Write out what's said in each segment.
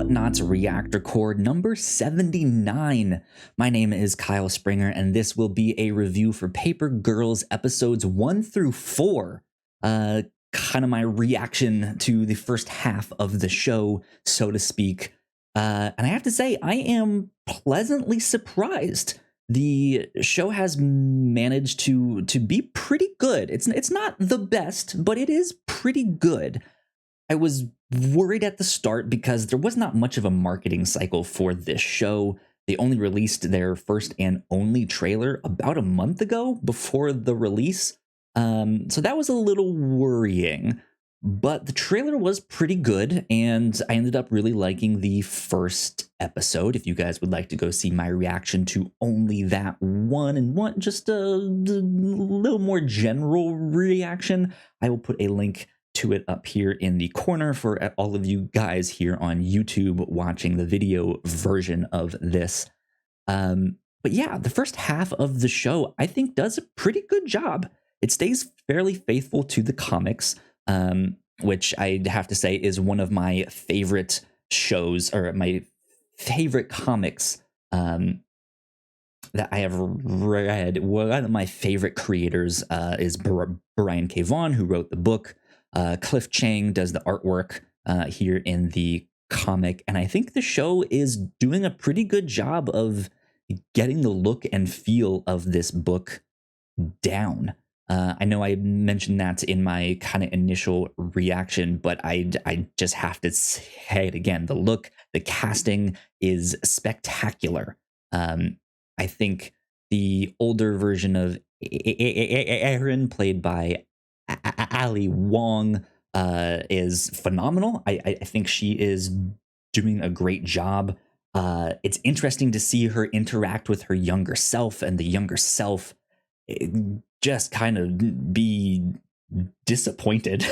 Whatnauts Reactor Core number 79. My name is Kyle Springer, and this will be a review for Paper Girls episodes 1 through 4. Kind of my reaction to the first half of the show, so to speak. And I have to say, I am pleasantly surprised. The show has managed to be pretty good. It's not the best, but it is pretty good. I was worried at the start because there was not much of a marketing cycle for this show. They only released their first and only trailer about a month ago before the release. So that was a little worrying, but the trailer was pretty good, and I ended up really liking the first episode. If you guys would like to go see my reaction to only that one and one, just a little more general reaction, I will put a link to it up here in the corner for all of you guys here on YouTube watching the video version of this. But yeah, the first half of the show, I think, does a pretty good job. It stays fairly faithful to the comics, which I have to say is one of my favorite shows, or my favorite comics that I have read. One of my favorite creators is Brian K. Vaughan, who wrote the book. Cliff Chang does the artwork here in the comic, and I think the show is doing a pretty good job of getting the look and feel of this book down. I know I mentioned that in my kind of initial reaction, but I just have to say it again. The look, the casting is spectacular. I think the older version of Aaron, played by Ali Wong, is phenomenal. I think she is doing a great job. It's interesting to see her interact with her younger self, and the younger self just kind of be disappointed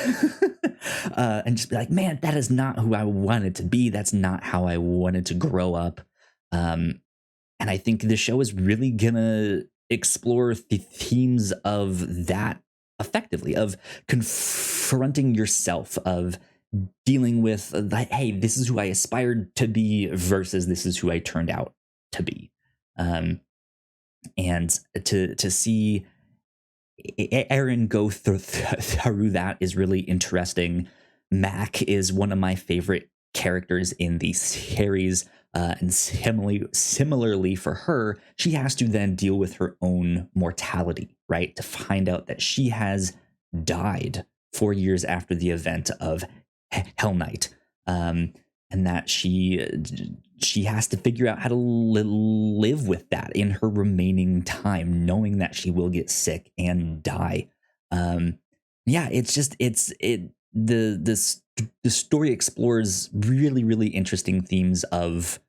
and just be like, man, that is not who I wanted to be. That's not how I wanted to grow up. And I think the show is really gonna explore the themes of that effectively, of confronting yourself, of dealing with like, hey, this is who I aspired to be versus this is who I turned out to be. And to see Aaron go through that is really interesting. Mac is one of my favorite characters in the series, and similarly for her, she has to then deal with her own mortality, right? To find out that she has died 4 years after the event of Hell Night, and that she has to figure out how to live with that in her remaining time, knowing that she will get sick and die. Yeah, the story explores really interesting themes of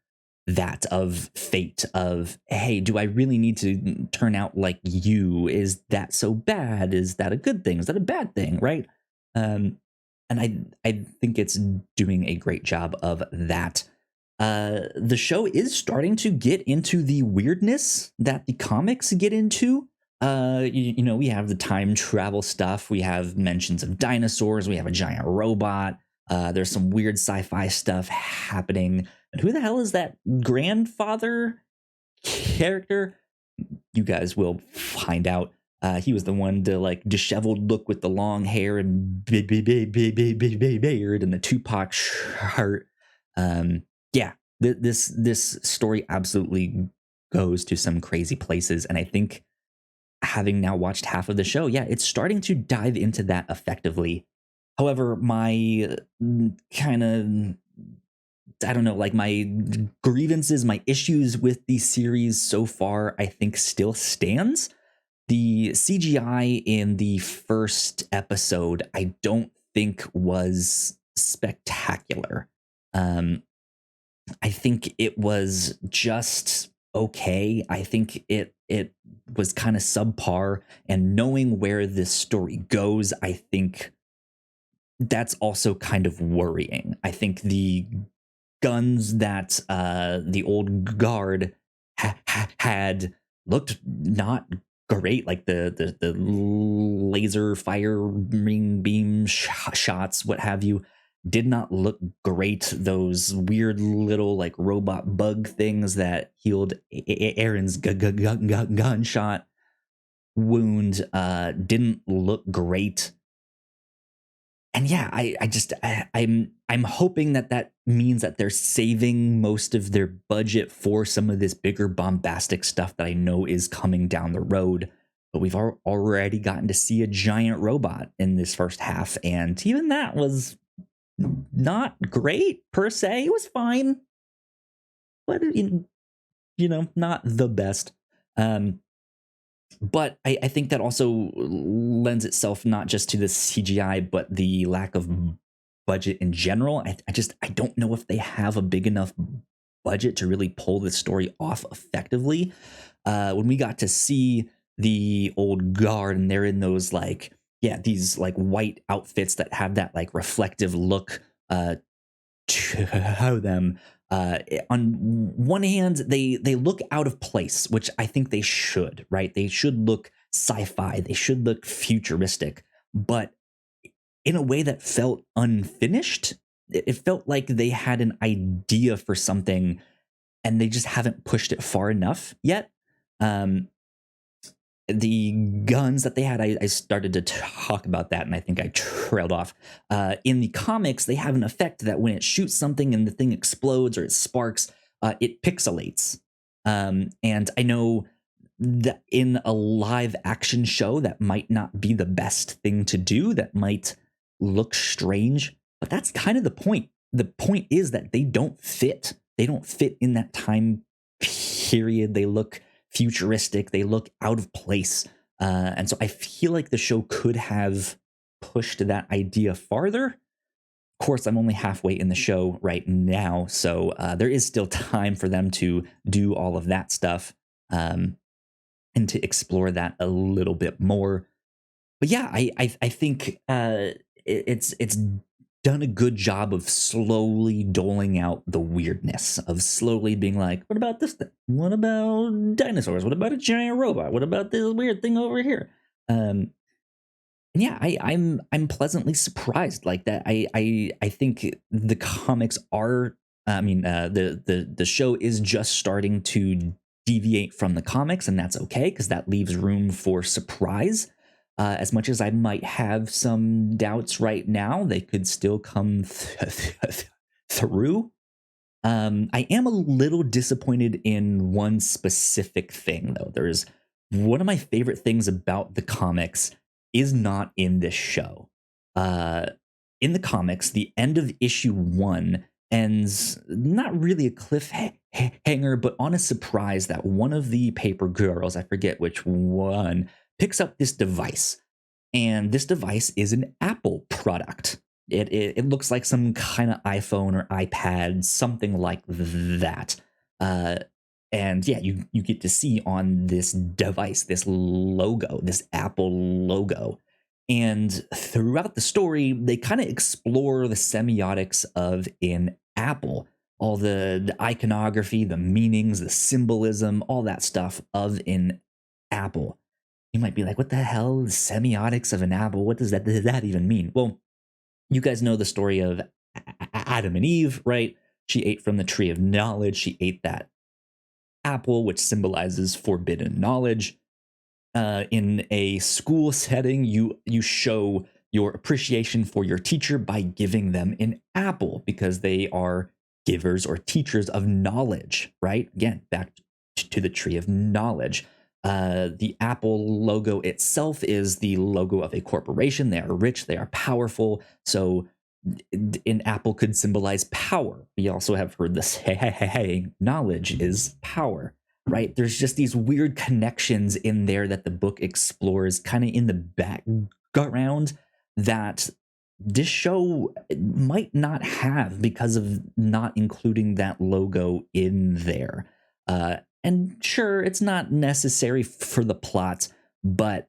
that, of fate, of, hey, do I really need to turn out like you? Is that so bad? Is that a good thing? Is that a bad thing? Right? And I think it's doing a great job of that. The show is starting to get into the weirdness that the comics get into. You know, we have the time travel stuff. We have mentions of dinosaurs. We have a giant robot. There's some weird sci-fi stuff happening. And who the hell is that grandfather character? You guys will find out. He was the one, the like disheveled look with the long hair and beard and the Tupac shirt. Yeah, this story absolutely goes to some crazy places, and I think, having now watched half of the show, yeah, it's starting to dive into that effectively. However, my kind of, I don't know, like my grievances, my issues with the series so far, I think still stands. The CGI in the first episode, I don't think was spectacular. I think it was just okay. I think it was kind of subpar, and knowing where this story goes, I think that's also kind of worrying. I think the guns that the old guard had looked not great, like the laser firing beam shots, what have you. did not look great. Those weird little like robot bug things that healed Aaron's gunshot wound didn't look great. And yeah, I'm hoping that means that they're saving most of their budget for some of this bigger bombastic stuff that I know is coming down the road. But we've already gotten to see a giant robot in this first half, and even that was not great per se. It was fine, but not the best. But I think that also lends itself not just to the CGI, but the lack of budget in general. I don't know if they have a big enough budget to really pull this story off effectively. When we got to see the old guard and they're in those these like white outfits that have that like reflective look to them. On one hand, they look out of place, which I think they should, right? They should look sci-fi, they should look futuristic, but in a way that felt unfinished. It felt like they had an idea for something and they just haven't pushed it far enough yet. The guns that they had, I started to talk about that, and I think I trailed off. In the comics, they have an effect that when it shoots something and the thing explodes or it sparks, it pixelates. And I know that in a live action show, that might not be the best thing to do. That might look strange, but that's kind of the point. The point is that they don't fit. They don't fit in that time period. They look futuristic, they look out of place, and so I feel like the show could have pushed that idea farther. Of course, I'm only halfway in the show right now, so there is still time for them to do all of that stuff, and to explore that a little bit more. But yeah, I think it's done a good job of slowly doling out the weirdness, of slowly being like, what about this thing? What about dinosaurs? What about a giant robot? What about this weird thing over here? And yeah, I'm pleasantly surprised like that. I think the comics are, the show is just starting to deviate from the comics, and that's okay because that leaves room for surprise. As much as I might have some doubts right now, they could still come through. I am a little disappointed in one specific thing, though. There's one of my favorite things about the comics is not in this show. In the comics, the end of issue 1 ends not really a cliffhanger, but on a surprise that one of the paper girls, I forget which one, picks up this device, and this device is an Apple product. It looks like some kind of iPhone or iPad, something like that. And yeah, you get to see on this device this logo, this Apple logo. And throughout the story, they kind of explore the semiotics of an apple, all the iconography, the meanings, the symbolism, all that stuff of an apple. You might be like, what the hell? The semiotics of an apple? What does that even mean? Well, you guys know the story of Adam and Eve, right? She ate from the tree of knowledge. She ate that apple, which symbolizes forbidden knowledge. In a school setting, you show your appreciation for your teacher by giving them an apple because they are givers or teachers of knowledge, right? Again, back to the tree of knowledge. The Apple logo itself is the logo of a corporation. They are rich, they are powerful. So an apple could symbolize power. We also have heard this, hey, knowledge is power, right? There's just these weird connections in there that the book explores kind of in the background that this show might not have because of not including that logo in there. And sure, it's not necessary for the plot, but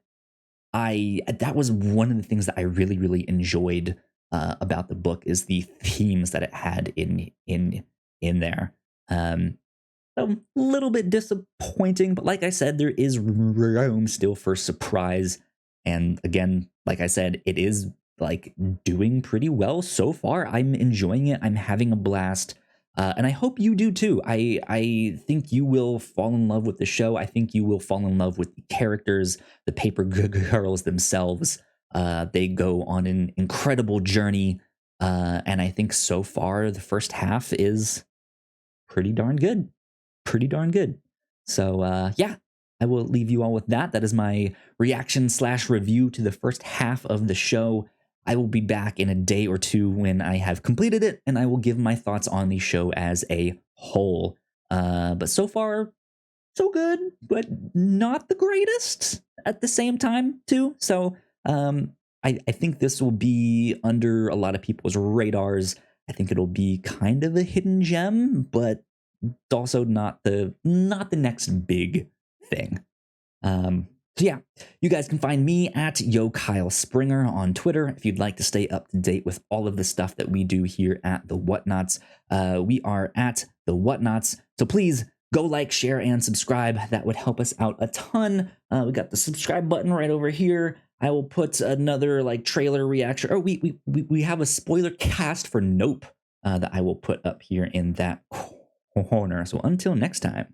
that was one of the things that I really, really enjoyed about the book is the themes that it had in there. A little bit disappointing, but like I said, there is room still for surprise. And again, like I said, it is like doing pretty well so far. I'm enjoying it. I'm having a blast. And I hope you do too. I think you will fall in love with the show. I think you will fall in love with the characters, the paper girls themselves. They go on an incredible journey. And I think so far the first half is pretty darn good. Pretty darn good. So yeah, I will leave you all with that. That is my reaction / review to the first half of the show. I will be back in a day or two when I have completed it, and I will give my thoughts on the show as a whole. But so far, so good, but not the greatest at the same time, too. So I think this will be under a lot of people's radars. I think it'll be kind of a hidden gem, but it's also not the next big thing. So yeah, you guys can find me at Yo Kyle Springer on Twitter if you'd like to stay up to date with all of the stuff that we do here at the Whatnauts. We are at the Whatnauts, so please go like, share, and subscribe. That would help us out a ton. We got the subscribe button right over here. I will put another like trailer reaction. Or we have a spoiler cast for Nope that I will put up here in that corner. So until next time.